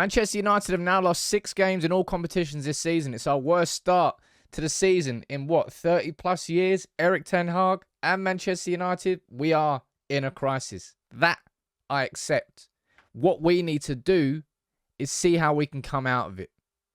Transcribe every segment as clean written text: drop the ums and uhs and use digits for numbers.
Manchester United have now lost 6 games in all competitions this season. It's our worst start to the season in, 30 plus years? Erik Ten Hag and Manchester United, we are in a crisis. That I accept. What we need to do is see how we can come out of it.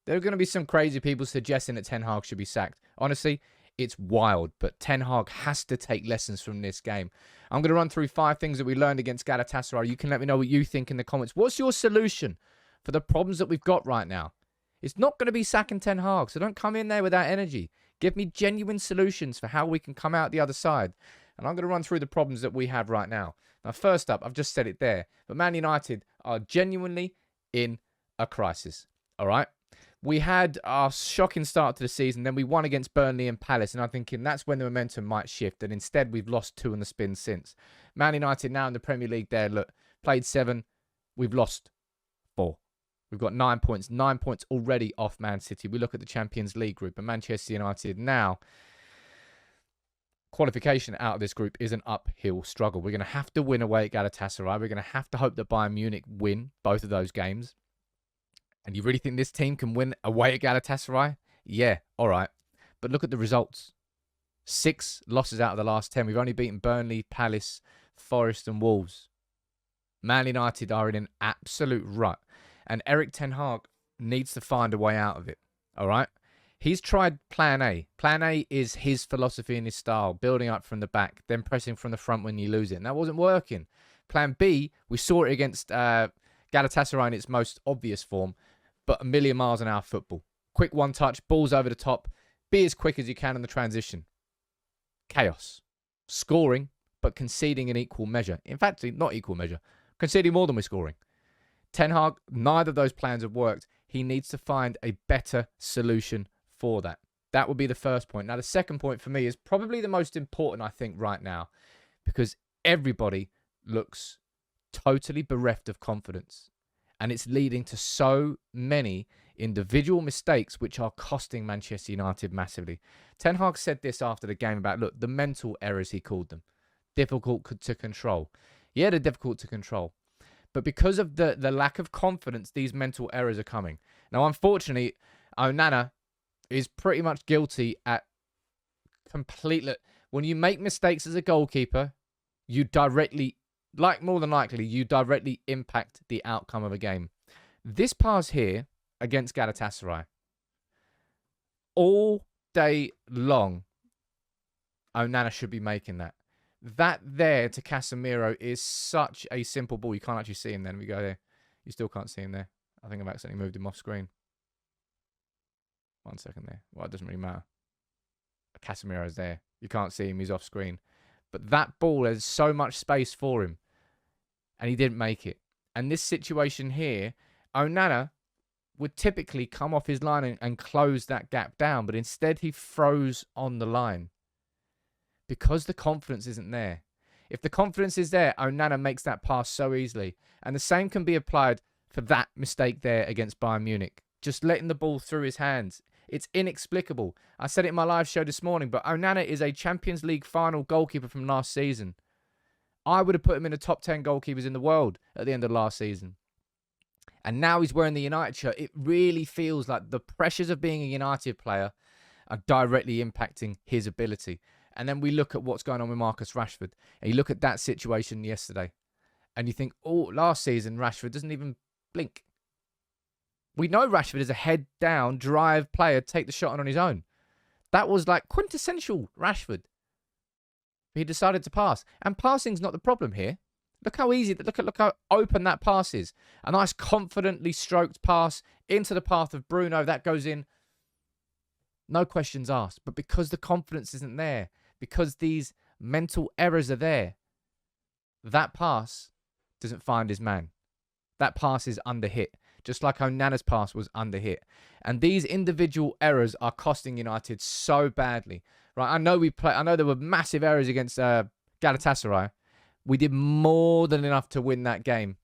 There are going to be some crazy people suggesting that Ten Hag should be sacked. Honestly, it's wild, but Ten Hag has to take lessons from this game. I'm going to run through 5 things that we learned against Galatasaray. You can let me know what you think in the comments. What's your solution for the problems that we've got right now? It's not going to be sacking Ten Hag, so don't come in there with that energy. Give me genuine solutions for how we can come out the other side. And I'm going to run through the problems that we have right now. Now, first up, I've just said it there, but Man United are genuinely in a crisis. All right? We had our shocking start to the season, then we won against Burnley and Palace, and I'm thinking that's when the momentum might shift, and instead we've lost 2 on the spin since. Man United now in the Premier League there, look, played 7, we've lost 4. We've got 9 points, 9 points already off Man City. We look at the Champions League group, and Manchester United now, qualification out of this group is an uphill struggle. We're going to have to win away at Galatasaray. We're going to have to hope that Bayern Munich win both of those games. And you really think this team can win away at Galatasaray? Yeah, all right. But look at the results. 6 losses out of the last 10. We've only beaten Burnley, Palace, Forest and Wolves. Man United are in an absolute rut. And Erik Ten Hag needs to find a way out of it. All right? He's tried plan A. Plan A is his philosophy and his style. Building up from the back, then pressing from the front when you lose it. And that wasn't working. Plan B, we saw it against Galatasaray in its most obvious form. But a million miles an hour football. Quick one touch, balls over the top. Be as quick as you can in the transition. Chaos. Scoring, but conceding in equal measure. In fact, not equal measure. Conceding more than we're scoring. Ten Hag, neither of those plans have worked. He needs to find a better solution for that. That would be the first point. Now, the second point for me is probably the most important, I think, right now. Because everybody looks totally bereft of confidence. And it's leading to so many individual mistakes which are costing Manchester United massively. Ten Hag said this after the game about, look, the mental errors, he called them. Difficult to control. Yeah, they're difficult to control. But because of the lack of confidence, these mental errors are coming. Now, unfortunately, Onana is pretty much guilty at completely... When you make mistakes as a goalkeeper, you directly... more than likely, you directly impact the outcome of a game. This pass here against Galatasaray, all day long, Onana should be making that. That there to Casemiro is such a simple ball. You can't actually see him then. We go there. You still can't see him there. I think I've accidentally moved him off screen. 1 second there. Well, it doesn't really matter. Casemiro's there. You can't see him. He's off screen. But that ball, there's so much space for him. And he didn't make it. And this situation here, Onana would typically come off his line and close that gap down. But instead, he froze on the line. Because the confidence isn't there. If the confidence is there, Onana makes that pass so easily. And the same can be applied for that mistake there against Bayern Munich. Just letting the ball through his hands. It's inexplicable. I said it in my live show this morning, but Onana is a Champions League final goalkeeper from last season. I would have put him in the top 10 goalkeepers in the world at the end of last season. And now he's wearing the United shirt. It really feels like the pressures of being a United player are directly impacting his ability. And then we look at what's going on with Marcus Rashford. And you look at that situation yesterday. And you think, oh, last season, Rashford doesn't even blink. We know Rashford is a head-down, drive player, take the shot on his own. That was like quintessential Rashford. He decided to pass. And passing's not the problem here. Look how easy, look how open that pass is. A nice confidently stroked pass into the path of Bruno. That goes in. No questions asked. But because the confidence isn't there, because these mental errors are there, that pass doesn't find his man. That pass is under hit. Just like Onana's pass was under hit. And these individual errors are costing United so badly. Right? I know there were massive errors against Galatasaray. We did more than enough to win that game.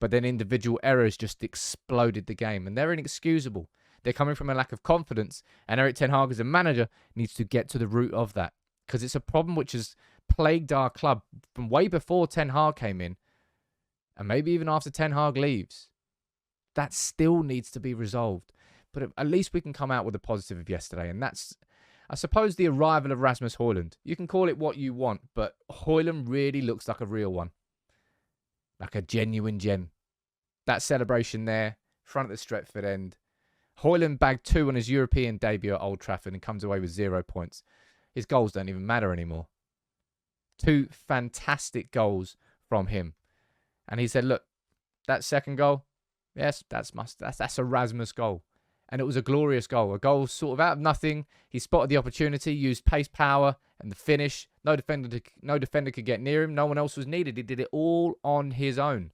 But then individual errors just exploded the game. And they're inexcusable. They're coming from a lack of confidence. And Erik Ten Hag as a manager needs to get to the root of that. Because it's a problem which has plagued our club from way before Ten Hag came in. And maybe even after Ten Hag leaves. that still needs to be resolved. But at least we can come out with a positive of yesterday. And that's, I suppose, the arrival of Rasmus Hojlund. You can call it what you want, but Hojlund really looks like a real one. Like a genuine gem. That celebration there, front of the Stretford end. Hojlund bagged 2 on his European debut at Old Trafford and comes away with 0 points. His goals don't even matter anymore. 2 fantastic goals from him. And he said, look, that second goal, yes, that's a Rasmus goal. And it was a glorious goal. A goal sort of out of nothing. He spotted the opportunity, used pace, power, and the finish. No defender could get near him. No one else was needed. He did it all on his own.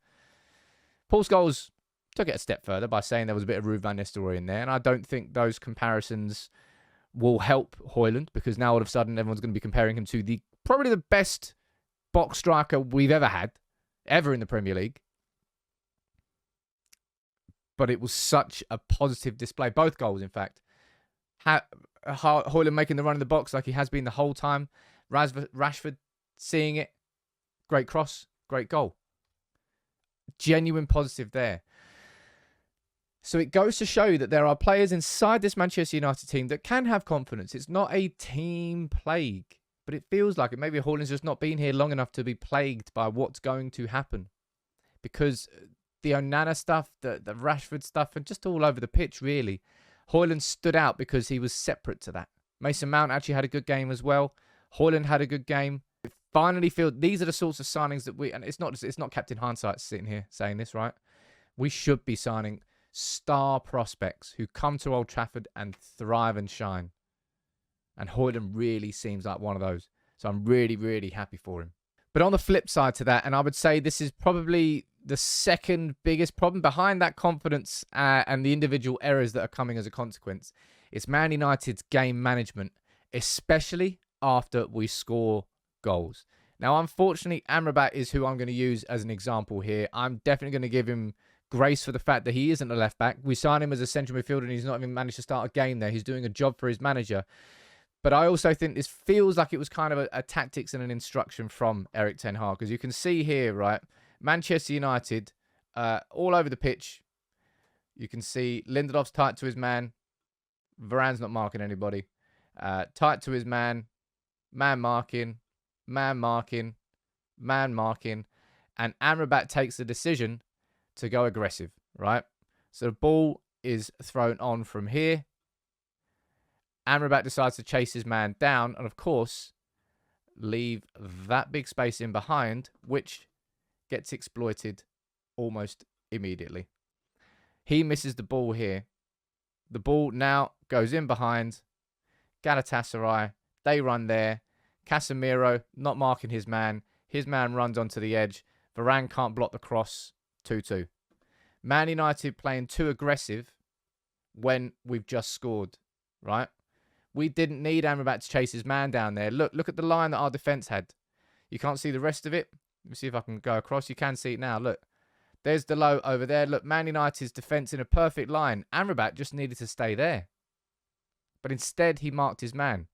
Paul Scholes took it a step further by saying there was a bit of Ruud van Nistelrooy in there. And I don't think those comparisons will help Hojlund, because now all of a sudden everyone's going to be comparing him to probably the best box striker we've ever had, ever in the Premier League. But it was such a positive display. Both goals, in fact. Hojlund making the run in the box like he has been the whole time. Rashford seeing it. Great cross. Great goal. Genuine positive there. So it goes to show you that there are players inside this Manchester United team that can have confidence. It's not a team plague, but it feels like it. Maybe Hojlund's just not been here long enough to be plagued by what's going to happen. Because the Onana stuff, the Rashford stuff, and just all over the pitch, really. Hojlund stood out because he was separate to that. Mason Mount actually had a good game as well. Hojlund had a good game. It finally feels these are the sorts of signings that and it's not Captain Hindsight sitting here saying this, right? We should be signing star prospects who come to Old Trafford and thrive and shine. And Hojlund really seems like one of those. So I'm really, really happy for him. But on the flip side to that, and I would say this is probably the second biggest problem behind that confidence and the individual errors that are coming as a consequence, it's Man United's game management, especially after we score goals. Now, unfortunately, Amrabat is who I'm going to use as an example here. I'm definitely going to give him grace for the fact that he isn't a left back. We signed him as a central midfielder and he's not even managed to start a game there. He's doing a job for his manager. But I also think this feels like it was kind of a tactics and an instruction from Erik ten Hag. Because you can see here, right, Manchester United, all over the pitch. You can see Lindelof's tight to his man. Varane's not marking anybody. Tight to his man. Man marking. Man marking. Man marking. And Amrabat takes the decision to go aggressive, right? So the ball is thrown on from here. Amrabat decides to chase his man down and, of course, leave that big space in behind, which gets exploited almost immediately. He misses the ball here. The ball now goes in behind. Galatasaray, they run there. Casemiro not marking his man. His man runs onto the edge. Varane can't block the cross. 2-2. Man United playing too aggressive when we've just scored, right? We didn't need Amrabat to chase his man down there. Look at the line that our defence had. You can't see the rest of it. Let me see if I can go across. You can see it now. Look. There's Dalot over there. Look, Man United's defence in a perfect line. Amrabat just needed to stay there. But instead, he marked his man.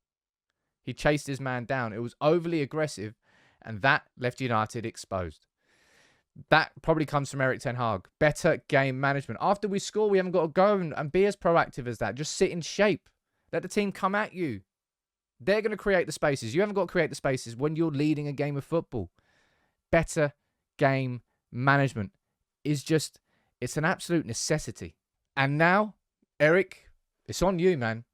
He chased his man down. It was overly aggressive, and that left United exposed. That probably comes from Erik ten Hag. Better game management. After we score, we haven't got to go and be as proactive as that. Just sit in shape. Let the team come at you. They're going to create the spaces. You haven't got to create the spaces when you're leading a game of football. Better game management is just, it's an absolute necessity. And now, Erik, it's on you, man.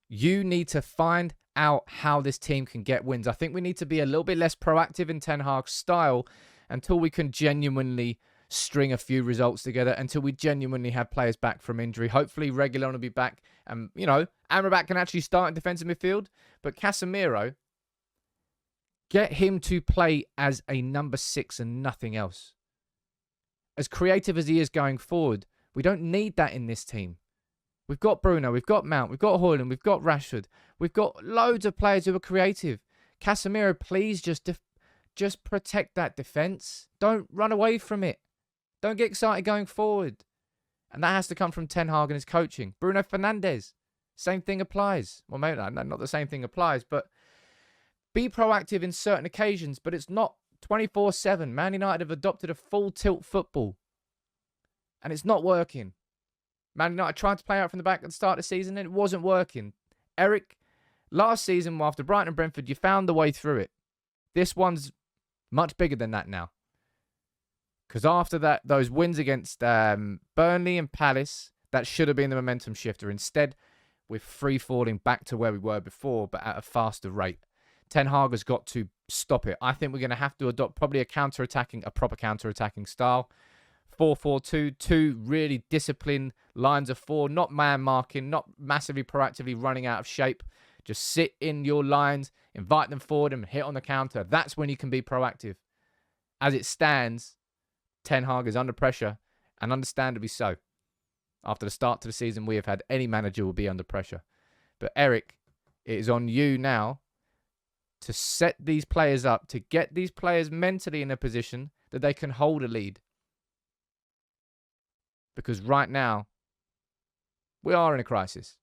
You need to find out how this team can get wins. I think we need to be a little bit less proactive in Ten Hag's style until we can genuinely string a few results together, until we genuinely have players back from injury. Hopefully, Reguilón will be back. And, you know, Amrabat can actually start in defensive midfield. But Casemiro, get him to play as a number 6 and nothing else. As creative as he is going forward, we don't need that in this team. We've got Bruno, we've got Mount, we've got Hojlund, we've got Rashford. We've got loads of players who are creative. Casemiro, please just protect that defence. Don't run away from it. Don't get excited going forward. And that has to come from Ten Hag and his coaching. Bruno Fernandes, same thing applies. Well, maybe not the same thing applies, but be proactive in certain occasions, but it's not 24/7. Man United have adopted a full tilt football. And it's not working. Man United tried to play out from the back at the start of the season and it wasn't working. Erik, last season after Brighton and Brentford, you found the way through it. This one's much bigger than that now. Because after that, those wins against Burnley and Palace, that should have been the momentum shifter. Instead, we're free-falling back to where we were before, but at a faster rate. Ten Hag has got to stop it. I think we're going to have to adopt probably a proper counter-attacking style. 4-4-2, two really disciplined lines of four, not man-marking, not massively proactively running out of shape. Just sit in your lines, invite them forward and hit on the counter. That's when you can be proactive. As it stands, Ten Hag is under pressure, and understandably so. After the start to the season we have had, any manager will be under pressure. But Erik, it is on you now to set these players up, to get these players mentally in a position that they can hold a lead. Because right now, we are in a crisis.